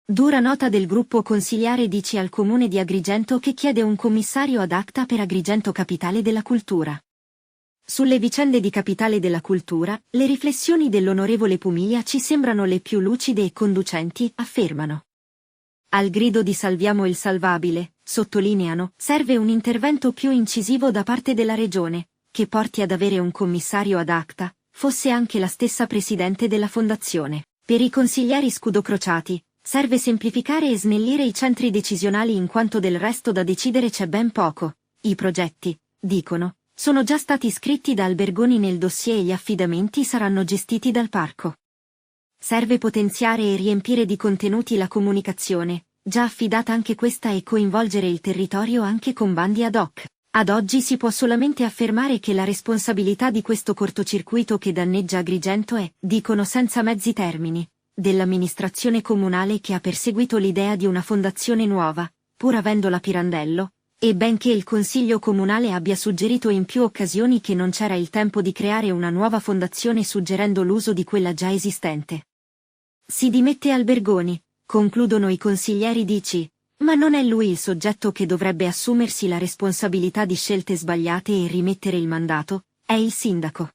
Dura nota del gruppo consiliare dice al comune di Agrigento che chiede un commissario ad acta per Agrigento Capitale della Cultura. Sulle vicende di Capitale della Cultura, le riflessioni dell'onorevole Pumia ci sembrano le più lucide e conducenti, affermano. Al grido di salviamo il salvabile, sottolineano, serve un intervento più incisivo da parte della Regione, che porti ad avere un commissario ad acta, fosse anche la stessa presidente della fondazione. Per i consiglieri scudocrociati, serve semplificare e snellire i centri decisionali in quanto del resto da decidere c'è ben poco. I progetti, dicono, sono già stati iscritti da Albergoni nel dossier e gli affidamenti saranno gestiti dal parco. Serve potenziare e riempire di contenuti la comunicazione, già affidata anche questa, e coinvolgere il territorio anche con bandi ad hoc. Ad oggi si può solamente affermare che la responsabilità di questo cortocircuito che danneggia Agrigento è, dicono senza mezzi termini, dell'amministrazione comunale che ha perseguito l'idea di una fondazione nuova, pur avendola Pirandello, e benché il Consiglio Comunale abbia suggerito in più occasioni che non c'era il tempo di creare una nuova fondazione suggerendo l'uso di quella già esistente. Si dimette Albergoni, concludono i consiglieri DC, ma non è lui il soggetto che dovrebbe assumersi la responsabilità di scelte sbagliate e rimettere il mandato, è il sindaco.